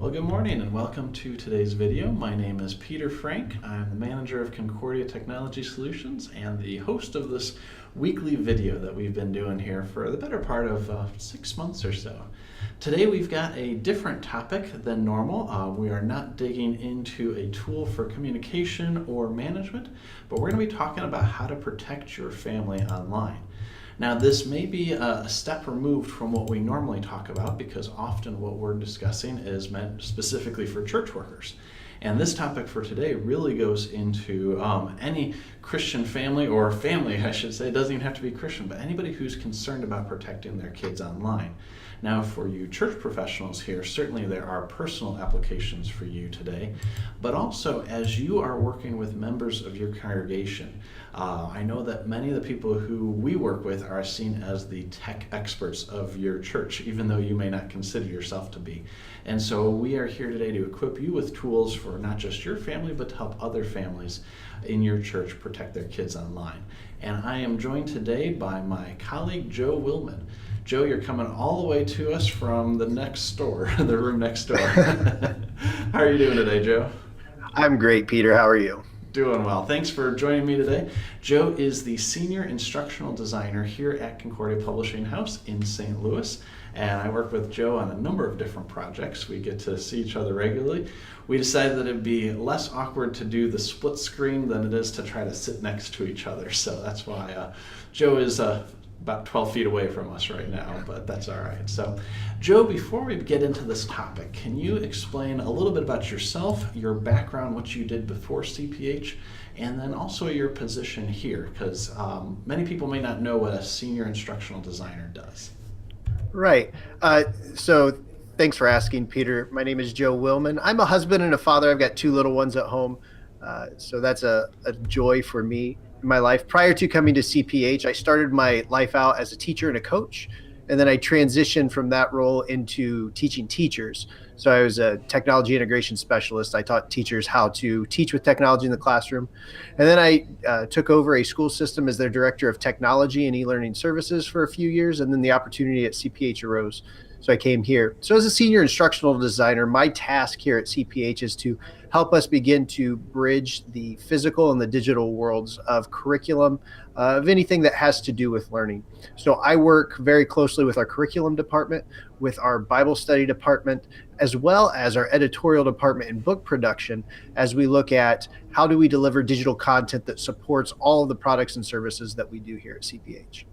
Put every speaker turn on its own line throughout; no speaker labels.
Well, good morning and welcome to today's video. My name is Peter Frank. I'm the manager of Concordia Technology Solutions and the host of this weekly video that we've been doing here for the better part of 6 months or so. Today we've got a different topic than normal. We are not digging into a tool for communication or management, but we're going to be talking about how to protect your family online. Now, this may be a step removed from what we normally talk about because often what we're discussing is meant specifically for church workers. And this topic for today really goes into any Christian family, or family, I should say. It doesn't even have to be Christian, but anybody who's concerned about protecting their kids online. Now, for you church professionals here, certainly there are personal applications for you today, but also as you are working with members of your congregation, I know that many of the people who we work with are seen as the tech experts of your church, even though you may not consider yourself to be. And so we are here today to equip you with tools for not just your family, but to help other families in your church protect their kids online. And I am joined today by my colleague, Joe Willman. Joe, you're coming all the way to us from the next door, the room next door. How are you doing today, Joe?
I'm great, Peter. How are you?
Doing well. Thanks for joining me today. Joe is the Senior Instructional Designer here at Concordia Publishing House in St. Louis, and I work with Joe on a number of different projects. We get to see each other regularly. We decided that it'd be less awkward to do the split screen than it is to try to sit next to each other, so that's why Joe is about 12 feet away from us right now, but that's all right. So, Joe, before we get into this topic, can you explain a little bit about yourself, your background, what you did before CPH, and then also your position here? Because many people may not know what a senior instructional designer does.
Right. So thanks for asking, Peter. My name is Joe Willman. I'm a husband and a father. I've got 2 little ones at home. So that's a joy for me in my life. Prior to coming to CPH, I started my life out as a teacher and a coach, and then I transitioned from that role into teaching teachers. So I was a technology integration specialist. I taught teachers how to teach with technology in the classroom. And then I took over a school system as their director of technology and e-learning services for a few years, and then the opportunity at CPH arose. So I came here. So as a senior instructional designer, my task here at CPH is to help us begin to bridge the physical and the digital worlds of curriculum, of anything that has to do with learning. So I work very closely with our curriculum department, with our Bible study department, as well as our editorial department and book production, as we look at how do we deliver digital content that supports all of the products and services that we do here at CPH.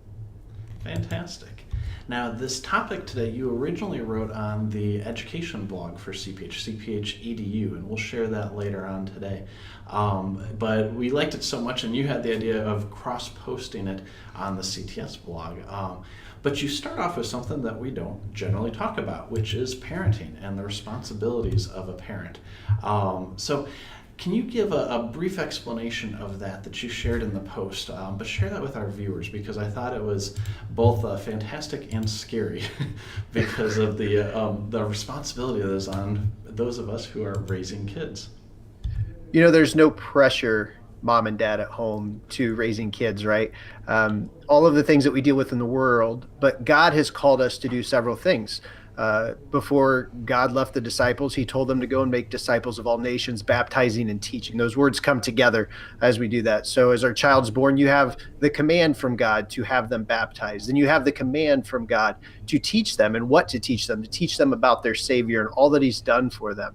Fantastic. Now, this topic today, you originally wrote on the education blog for CPH, CPH EDU, and we'll share that later on today. But we liked it so much, and you had the idea of cross-posting it on the CTS blog. But you start off with something that we don't generally talk about, which is parenting and the responsibilities of a parent. So can you give a brief explanation of that you shared in the post, but share that with our viewers, because I thought it was both fantastic and scary because of the responsibility that is on those of us who are raising kids.
You know, there's no pressure, mom and dad at home, to raising kids, right? All of the things that we deal with in the world, but God has called us to do several things. Before God left the disciples, he told them to go and make disciples of all nations, baptizing and teaching. Those words come together as we do that. So as our child's born, you have the command from God to have them baptized. And you have the command from God to teach them and what to teach them about their Savior and all that he's done for them.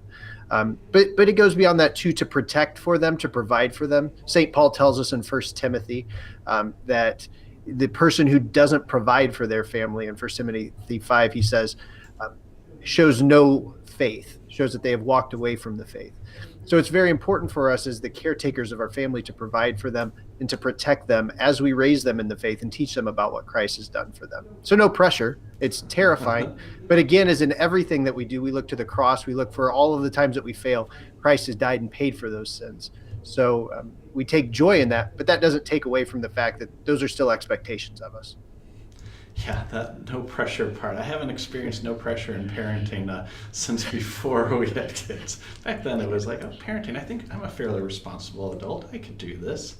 But it goes beyond that too, to protect for them, to provide for them. St. Paul tells us in 1 Timothy that the person who doesn't provide for their family, in 1 Timothy 5, he says, shows no faith, shows that they have walked away from the faith. So it's very important for us as the caretakers of our family to provide for them and to protect them as we raise them in the faith and teach them about what Christ has done for them. So no pressure. It's terrifying. But again, as in everything that we do, we look to the cross. We look for all of the times that we fail. Christ has died and paid for those sins. So we take joy in that, but that doesn't take away from the fact that those are still expectations of us.
Yeah, that no pressure part. I haven't experienced no pressure in parenting since before we had kids. Back then it was like, oh, parenting, I think I'm a fairly responsible adult. I could do this.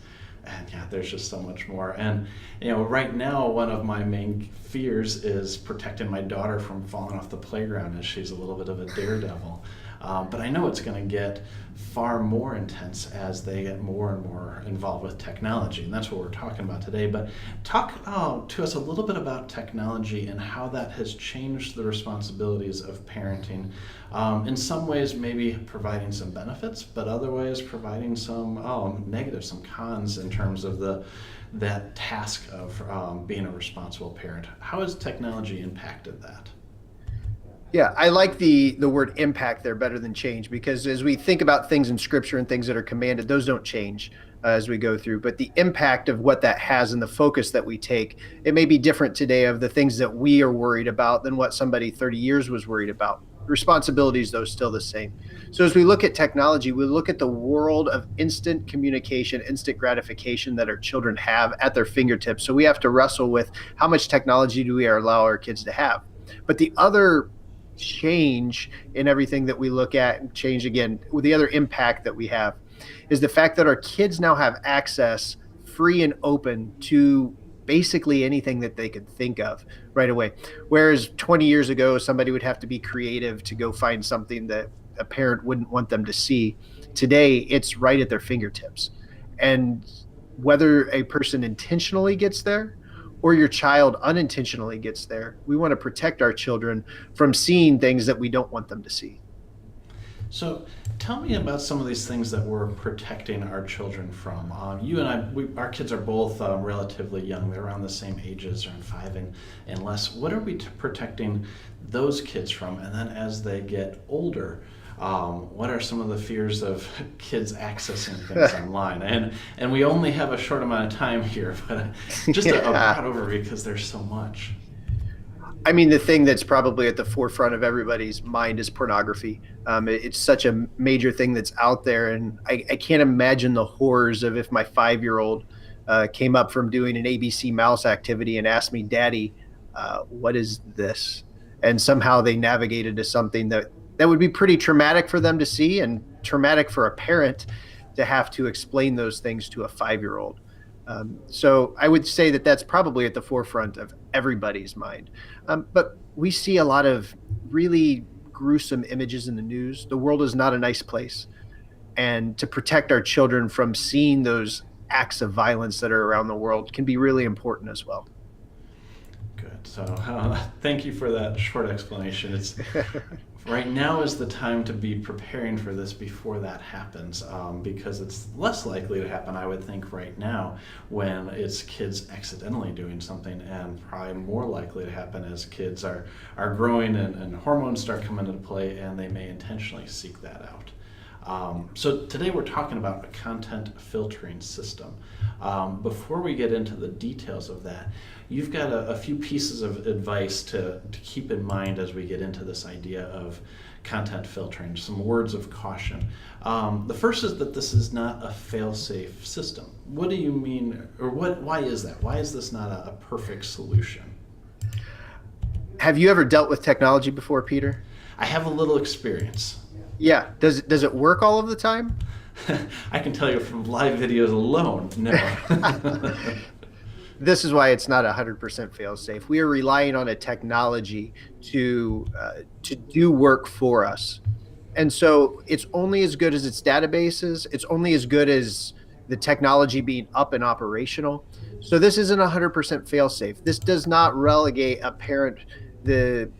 And yeah, there's just so much more. And you know, right now, one of my main fears is protecting my daughter from falling off the playground, as she's a little bit of a daredevil. But I know it's going to get far more intense as they get more and more involved with technology, and that's what we're talking about today. But talk to us a little bit about technology and how that has changed the responsibilities of parenting. In some ways, maybe providing some benefits, but other ways providing some negatives, some cons in terms of that task of being a responsible parent. How has technology impacted that?
Yeah, I like the word impact there better than change, because as we think about things in scripture and things that are commanded, those don't change as we go through. But the impact of what that has and the focus that we take, it may be different today of the things that we are worried about than what somebody 30 years was worried about. Responsibilities, though, still the same. So as we look at technology, we look at the world of instant communication, instant gratification that our children have at their fingertips. So we have to wrestle with how much technology do we allow our kids to have. But the other change in everything that we look at, and change again with the other impact that we have, is the fact that our kids now have access free and open to basically anything that they could think of right away. Whereas 20 years ago, somebody would have to be creative to go find something that a parent wouldn't want them to see. Today, it's right at their fingertips. And whether a person intentionally gets there or your child unintentionally gets there, we want to protect our children from seeing things that we don't want them to see.
So tell me about some of these things that we're protecting our children from. You and our kids are both relatively young. They're around the same ages, around 5 and less. What are we protecting those kids from? And then as they get older, what are some of the fears of kids accessing things online? And we only have a short amount of time here, but just a broad overview, because there's so much.
I mean, the thing that's probably at the forefront of everybody's mind is pornography. It's such a major thing that's out there, and I can't imagine the horrors of if my 5-year-old came up from doing an ABC Mouse activity and asked me, "Daddy, what is this?" And somehow they navigated to something that would be pretty traumatic for them to see, and traumatic for a parent to have to explain those things to a 5-year-old. So I would say that that's probably at the forefront of everybody's mind. But we see a lot of really gruesome images in the news. The world is not a nice place. And to protect our children from seeing those acts of violence that are around the world can be really important as well.
Good. So thank you for that short explanation. It's right now is the time to be preparing for this before that happens, because it's less likely to happen, I would think, right now when it's kids accidentally doing something, and probably more likely to happen as kids are growing and hormones start coming into play, and they may intentionally seek that out. So today we're talking about a content filtering system. Before we get into the details of that, you've got a few pieces of advice to keep in mind as we get into this idea of content filtering, some words of caution. The first is that this is not a fail-safe system. What do you mean, or why is that? Why is this not a perfect solution?
Have you ever dealt with technology before, Peter?
I have a little experience.
Yeah. Does it work all of the time?
I can tell you from live videos alone, no.
This is why it's not 100% fail-safe. We are relying on a technology to do work for us. And so it's only as good as its databases. It's only as good as the technology being up and operational. So this isn't 100% fail-safe. This does not relegate a parent the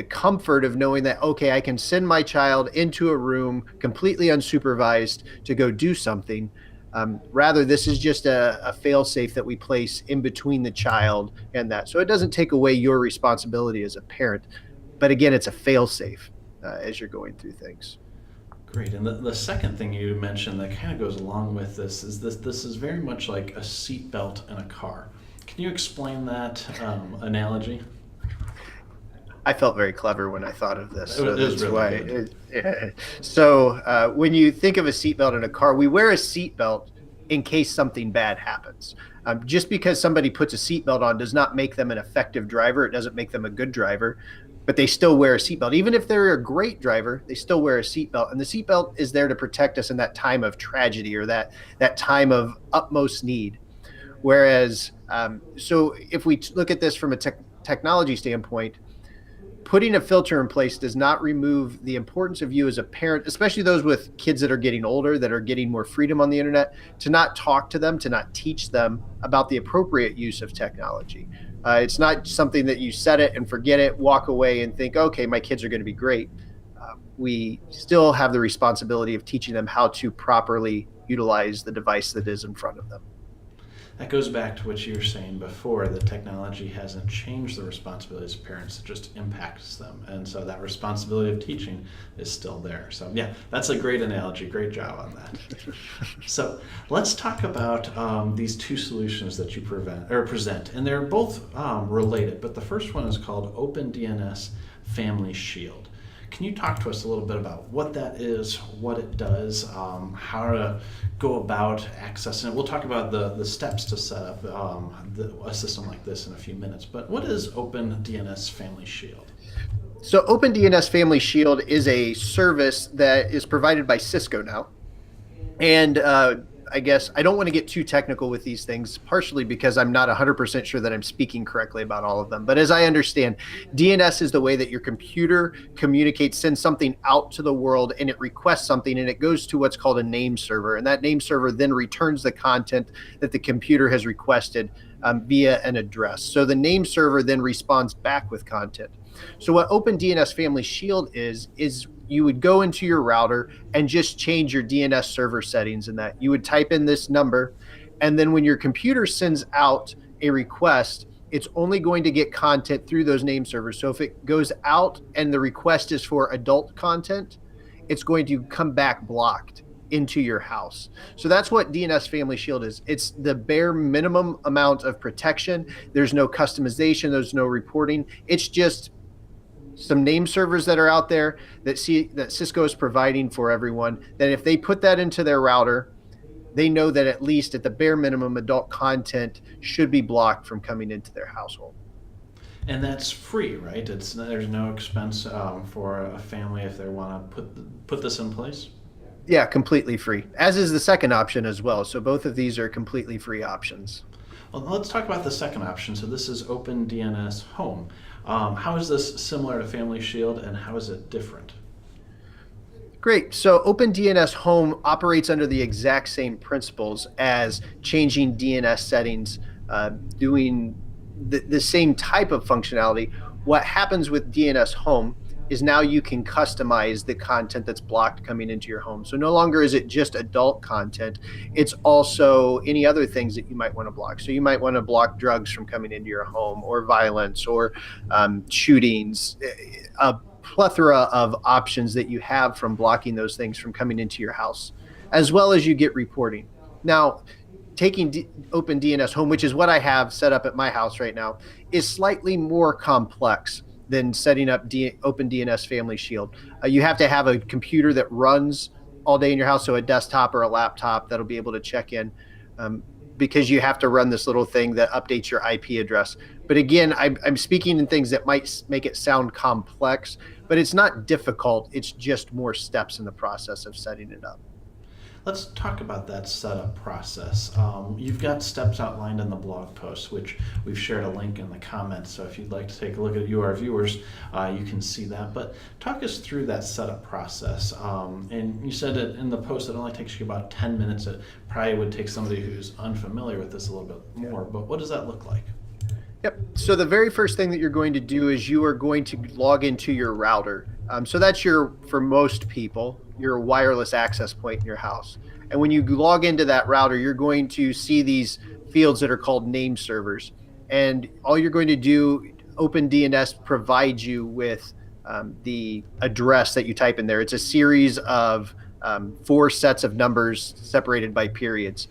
comfort of knowing that, okay, I can send my child into a room completely unsupervised to go do something. Rather, this is just a fail-safe that we place in between the child and that. So it doesn't take away your responsibility as a parent, but again, it's a fail-safe as you're going through things.
Great. And the second thing you mentioned that kind of goes along with this is this is very much like a seatbelt in a car. Can you explain that analogy?
I felt very clever when I thought of this.
So that's really good.
So when you think of a seatbelt in a car, we wear a seatbelt in case something bad happens. Just because somebody puts a seatbelt on does not make them an effective driver. It doesn't make them a good driver, but they still wear a seatbelt. Even if they're a great driver, they still wear a seatbelt. And the seatbelt is there to protect us in that time of tragedy or that time of utmost need. Whereas, so if we look at this from a technology standpoint, putting a filter in place does not remove the importance of you as a parent, especially those with kids that are getting older, that are getting more freedom on the internet, to not talk to them, to not teach them about the appropriate use of technology. It's not something that you set it and forget it, walk away and think, okay, my kids are going to be great. We still have the responsibility of teaching them how to properly utilize the device that is in front of them.
That goes back to what you were saying before, that technology hasn't changed the responsibilities of parents, it just impacts them. And so that responsibility of teaching is still there. So yeah, that's a great analogy. Great job on that. So let's talk about these two solutions that you present. And they're both related, but the first one is called Open DNS Family Shield. Can you talk to us a little bit about what that is, what it does, how to go about accessing it? We'll talk about the steps to set up a system like this in a few minutes, but what is Open DNS Family Shield?
So Open DNS Family Shield is a service that is provided by Cisco now. And I guess I don't want to get too technical with these things, partially because I'm not 100% sure that I'm speaking correctly about all of them. But as I understand, DNS is the way that your computer communicates, sends something out to the world, and it requests something, and it goes to what's called a name server. And that name server then returns the content that the computer has requested via an address. So the name server then responds back with content. So what Open DNS Family Shield is you would go into your router and just change your DNS server settings in that. You would type in this number, and then when your computer sends out a request, it's only going to get content through those name servers. So if it goes out and the request is for adult content, it's going to come back blocked into your house. So that's what DNS Family Shield is. It's the bare minimum amount of protection. There's no customization, there's no reporting. It's just some name servers that are out there that Cisco is providing for everyone, that if they put that into their router, they know that at least at the bare minimum, adult content should be blocked from coming into their household.
And that's free, right? There's no expense for a family if they want to put this in place?
Yeah, completely free, as is the second option as well. So both of these are completely free options.
Well, let's talk about the second option. So this is Open DNS Home. How is this similar to Family Shield, and how is it different?
Great. So Open DNS Home operates under the exact same principles as changing DNS settings, doing the same type of functionality. What happens with DNS Home is now you can customize the content that's blocked coming into your home. So no longer is it just adult content, it's also any other things that you might want to block. So you might want to block drugs from coming into your home, or violence, or shootings, a plethora of options that you have from blocking those things from coming into your house, as well as you get reporting. Now, taking Open DNS Home, which is what I have set up at my house right now, is slightly more complex than setting up Open DNS Family Shield. You have to have a computer that runs all day in your house, so a desktop or a laptop that'll be able to check in, because you have to run this little thing that updates your IP address. But again, I'm speaking in things that might make it sound complex, but it's not difficult. It's just more steps in the process of setting it up.
Let's talk about that setup process. You've got steps outlined in the blog post, which we've shared a link in the comments. So if you'd like to take a look at you, our viewers, you can see that. But talk us through that setup process. And you said that in the post it only takes you about 10 minutes. It probably would take somebody who's unfamiliar with this a little bit more. But what does that look like?
Yep. So the very first thing that you're going to do is you are going to log into your router. So that's for most people, your wireless access point in your house. And when you log into that router, you're going to see these fields that are called name servers. And all you're going to do, OpenDNS provides you with the address that you type in there. It's a series of 4 sets of numbers separated by periods.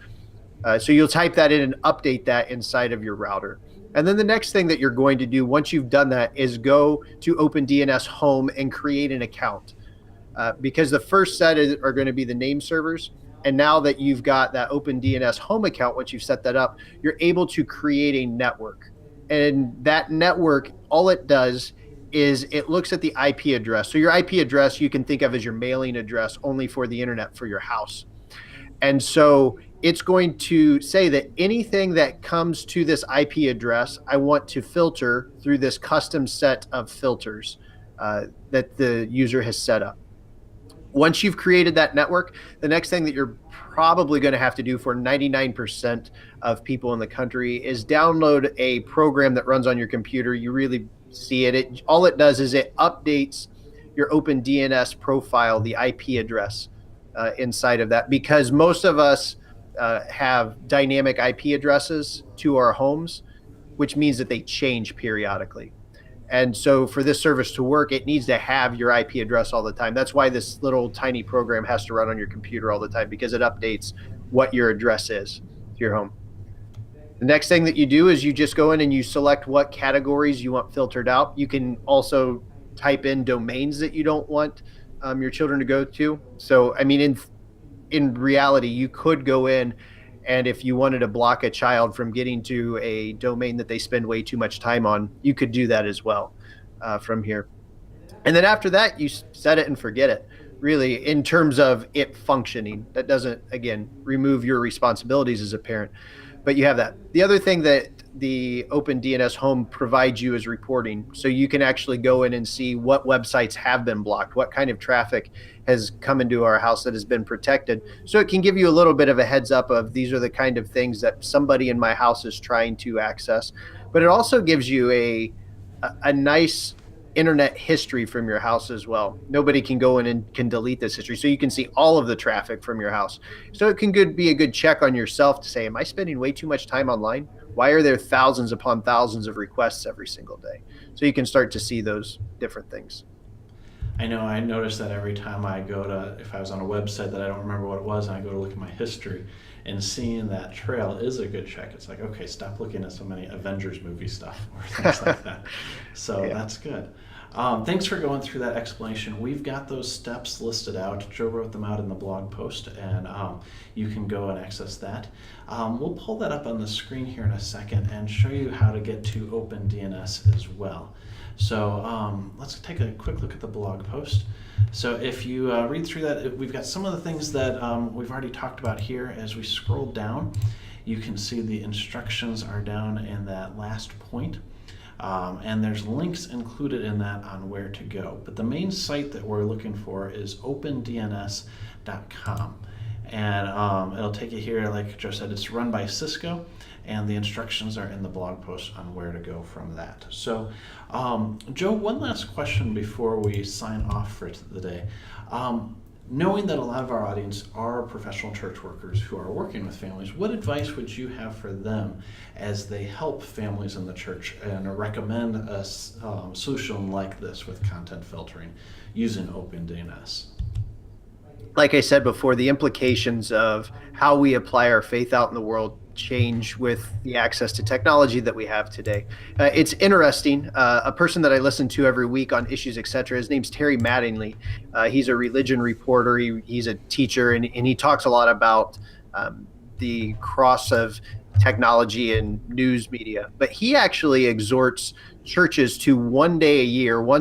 So you'll type that in and update that inside of your router. And then the next thing that you're going to do once you've done that is go to OpenDNS Home and create an account. Because the first set are going to be the name servers. And now that you've got that OpenDNS Home account, once you've set that up, you're able to create a network. And that network, all it does is it looks at the IP address. So your IP address you can think of as your mailing address only for the internet for your house. And so it's going to say that anything that comes to this IP address, I want to filter through this custom set of filters. that the user has set up. Once you've created that network, the next thing that you're probably going to have to do for 99% of people in the country is download a program that runs on your computer. You really see it. All it does is it updates your Open DNS profile, the IP address inside of that, because most of us have dynamic IP addresses to our homes, which means that they change periodically. And so for this service to work, it needs to have your IP address all the time. That's why this little tiny program has to run on your computer all the time, because it updates what your address is to your home. The next thing that you do is you just go in and you select what categories you want filtered out. You can also type in domains that you don't want your children to go to. So, I mean, in reality, you could go in, and if you wanted to block a child from getting to a domain that they spend way too much time on, you could do that as well from here. And then after that, you set it and forget it, really, in terms of it functioning. That doesn't, again, remove your responsibilities as a parent, but you have that. The other thing that the Open DNS Home provides you is reporting. So you can actually go in and see what websites have been blocked, what kind of traffic has come into our house that has been protected. So it can give you a little bit of a heads up of these are the kind of things that somebody in my house is trying to access. But it also gives you a nice internet history from your house as well. Nobody can go in and can delete this history. So you can see all of the traffic from your house. So it can be a good check on yourself to say, am I spending way too much time online? Why are there thousands upon thousands of requests every single day? So you can start to see those different things.
I know I notice that every time I go to, if I was on a website that I don't remember what it was, and I go to look at my history, and seeing that trail is a good check. It's like, okay, stop looking at so many Avengers movie stuff or things like that. So yeah. That's good. Thanks for going through that explanation. We've got those steps listed out. Joe wrote them out in the blog post, and you can go and access that. We'll pull that up on the screen here in a second and show you how to get to OpenDNS as well. So let's take a quick look at the blog post. So if you read through that, we've got some of the things that we've already talked about here. As we scroll down, you can see the instructions are down in that last point. And there's links included in that on where to go. But the main site that we're looking for is opendns.com. And it'll take you here, like Joe said, it's run by Cisco, and the instructions are in the blog post on where to go from that. So, Joe, one last question before we sign off for the day. Knowing that a lot of our audience are professional church workers who are working with families, what advice would you have for them as they help families in the church and recommend a solution like this with content filtering using OpenDNS?
Like I said before, the implications of how we apply our faith out in the world change with the access to technology that we have today. It's interesting. A person that I listen to every week on Issues, Etc., his name's Terry Mattingly. He's a religion reporter. He's a teacher, and he talks a lot about the cross of technology and news media. But he actually exhorts churches to one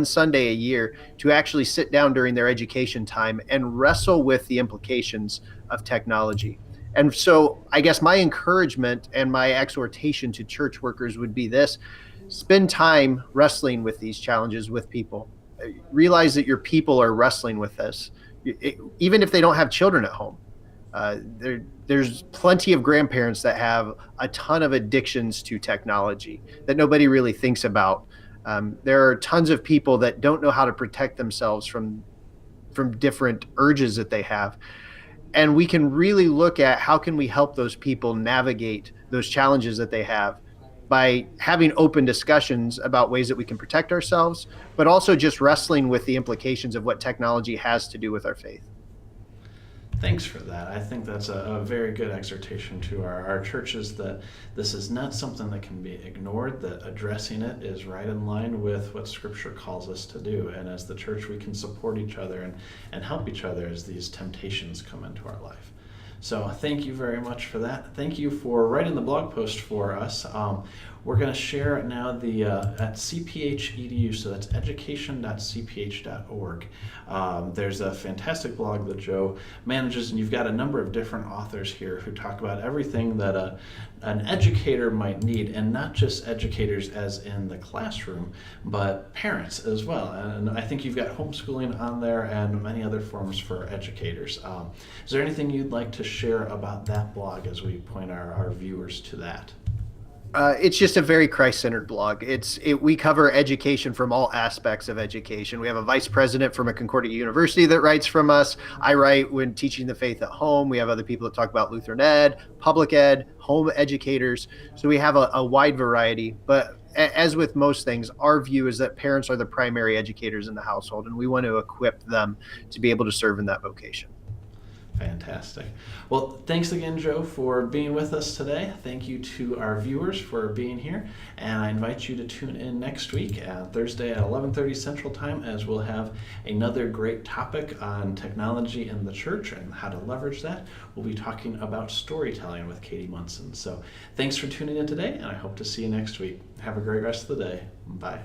Sunday a year, to actually sit down during their education time and wrestle with the implications of technology. And so I guess my encouragement and my exhortation to church workers would be this: spend time wrestling with these challenges with people. Realize that your people are wrestling with this, even if they don't have children at home. There's plenty of grandparents that have a ton of addictions to technology that nobody really thinks about. There are tons of people that don't know how to protect themselves from different urges that they have. And we can really look at how can we help those people navigate those challenges that they have by having open discussions about ways that we can protect ourselves, but also just wrestling with the implications of what technology has to do with our faith.
Thanks for that. I think that's a very good exhortation to our churches, that this is not something that can be ignored, that addressing it is right in line with what Scripture calls us to do. And as the church, we can support each other and help each other as these temptations come into our life. So thank you very much for that. Thank you for writing the blog post for us. We're going to share now the at CPH.edu, so that's education.cph.org. There's a fantastic blog that Joe manages, and you've got a number of different authors here who talk about everything that an educator might need, and not just educators as in the classroom, but parents as well. And I think you've got homeschooling on there and many other forms for educators. Is there anything you'd like to share about that blog as we point our viewers to that?
It's just a very Christ-centered blog. We cover education from all aspects of education. We have a vice president from a Concordia University that writes from us. I write when teaching the faith at home. We have other people that talk about Lutheran ed, public ed, home educators. So we have a wide variety. But as with most things, our view is that parents are the primary educators in the household, and we want to equip them to be able to serve in that vocation.
Fantastic. Well, thanks again, Joe, for being with us today. Thank you to our viewers for being here, and I invite you to tune in next week at Thursday at 11:30 Central Time, as we'll have another great topic on technology in the church and how to leverage that. We'll be talking about storytelling with Katie Munson. So thanks for tuning in today, and I hope to see you next week. Have a great rest of the day. Bye.